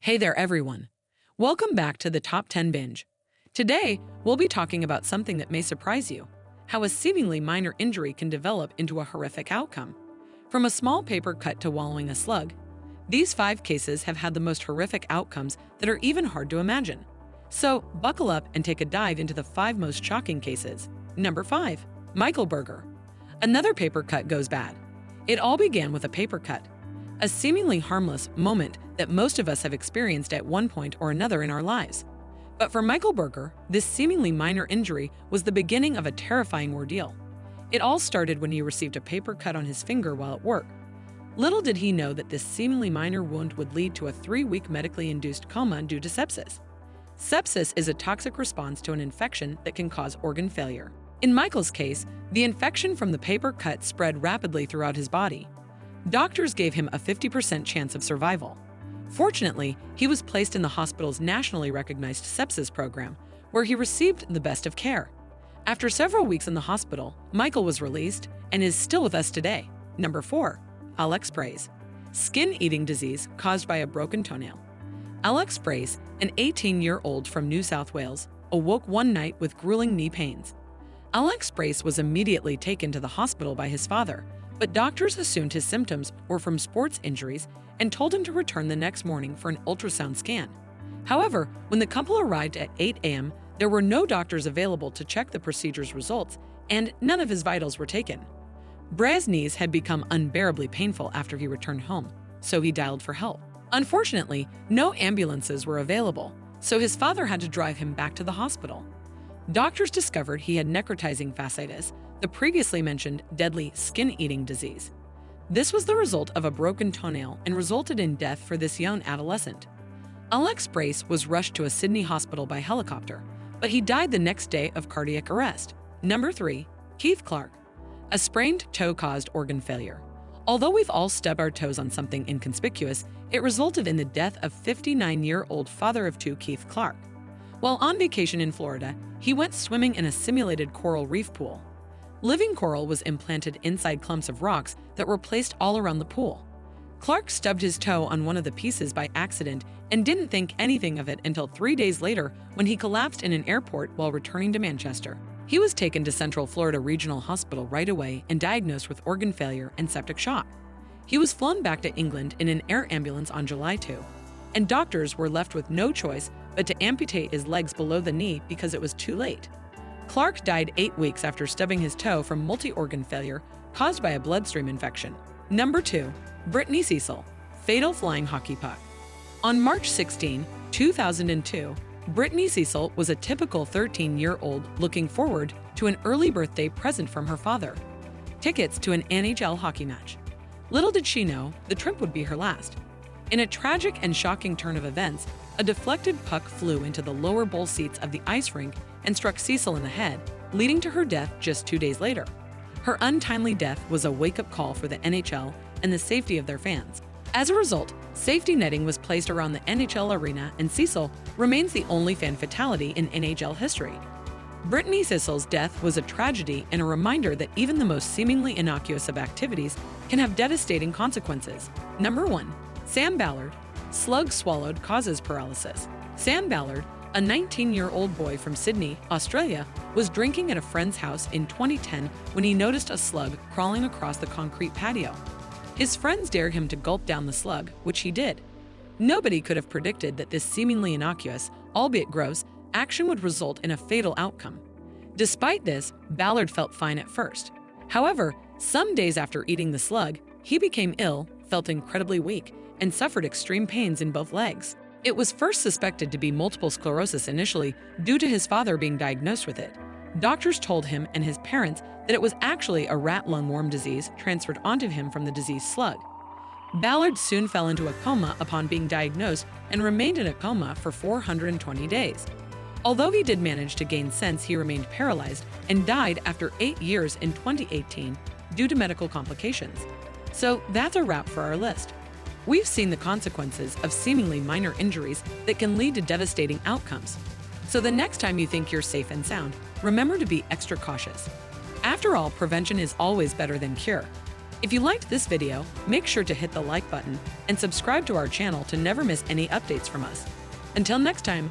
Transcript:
Hey there, everyone. Welcome back to the Top 10 Binge. Today, we'll be talking about something that may surprise you: how a seemingly minor injury can develop into a horrific outcome. From a small paper cut to wallowing a slug, these 5 cases have had the most horrific outcomes that are even hard to imagine. So, buckle up and take a dive into the 5 most shocking cases. Number 5. Michael Berger. Another paper cut goes bad. It all began with a paper cut, a seemingly harmless moment that most of us have experienced at one point or another in our lives. But for Michael Berger, this seemingly minor injury was the beginning of a terrifying ordeal. It all started when he received a paper cut on his finger while at work. Little did he know that this seemingly minor wound would lead to a 3-week medically induced coma due to sepsis. Sepsis is a toxic response to an infection that can cause organ failure. In Michael's case, the infection from the paper cut spread rapidly throughout his body. Doctors gave him a 50% chance of survival. Fortunately, he was placed in the hospital's nationally recognized sepsis program, where he received the best of care. After several weeks in the hospital, Michael was released and is still with us today. Number 4. Alex Brace. Skin-eating disease caused by a broken toenail. Alex Brace, an 18-year-old from New South Wales, awoke one night with grueling knee pains. Alex Brace was immediately taken to the hospital by his father, but doctors assumed his symptoms were from sports injuries and told him to return the next morning for an ultrasound scan. However, when the couple arrived at 8 a.m., there were no doctors available to check the procedure's results, and none of his vitals were taken. Brace's knees had become unbearably painful after he returned home, so he dialed for help. Unfortunately, no ambulances were available, so his father had to drive him back to the hospital. Doctors discovered he had necrotizing fasciitis, the previously mentioned deadly skin-eating disease. This was the result of a broken toenail and resulted in death for this young adolescent. Alex Brace was rushed to a Sydney hospital by helicopter, but he died the next day of cardiac arrest. Number 3. Keith Clark. A sprained toe caused organ failure. Although we've all stubbed our toes on something inconspicuous, it resulted in the death of 59-year-old father of 2 Keith Clark. While on vacation in Florida, he went swimming in a simulated coral reef pool. Living coral was implanted inside clumps of rocks that were placed all around the pool. Clark stubbed his toe on one of the pieces by accident and didn't think anything of it until 3 days later when he collapsed in an airport while returning to Manchester. He was taken to Central Florida Regional Hospital right away and diagnosed with organ failure and septic shock. He was flown back to England in an air ambulance on July 2, and doctors were left with no choice but to amputate his legs below the knee because it was too late. Clark died 8 weeks after stubbing his toe from multi-organ failure caused by a bloodstream infection. Number 2. Brittany Cecil. Fatal flying hockey puck. On March 16, 2002, Brittany Cecil was a typical 13-year-old looking forward to an early birthday present from her father: tickets to an NHL hockey match. Little did she know the trip would be her last. In a tragic and shocking turn of events, a deflected puck flew into the lower bowl seats of the ice rink and struck Cecil in the head, leading to her death just 2 days later. Her untimely death was a wake-up call for the NHL and the safety of their fans. As a result, safety netting was placed around the NHL arena, and Cecil remains the only fan fatality in NHL history. Brittany Cecil's death was a tragedy and a reminder that even the most seemingly innocuous of activities can have devastating consequences. Number 1. Sam Ballard. Slug swallowed causes paralysis. Sam Ballard, a 19-year-old boy from Sydney, Australia, was drinking at a friend's house in 2010 when he noticed a slug crawling across the concrete patio. His friends dared him to gulp down the slug, which he did. Nobody could have predicted that this seemingly innocuous, albeit gross, action would result in a fatal outcome. Despite this, Ballard felt fine at first. However, some days after eating the slug, he became ill, felt incredibly weak, and suffered extreme pains in both legs. It was first suspected to be multiple sclerosis initially due to his father being diagnosed with it. Doctors told him and his parents that it was actually a rat lungworm disease transferred onto him from the diseased slug. Ballard soon fell into a coma upon being diagnosed and remained in a coma for 420 days. Although he did manage to gain sense, he remained paralyzed and died after 8 years in 2018 due to medical complications. So that's a wrap for our list. We've seen the consequences of seemingly minor injuries that can lead to devastating outcomes. So the next time you think you're safe and sound, remember to be extra cautious. After all, prevention is always better than cure. If you liked this video, make sure to hit the like button and subscribe to our channel to never miss any updates from us. Until next time,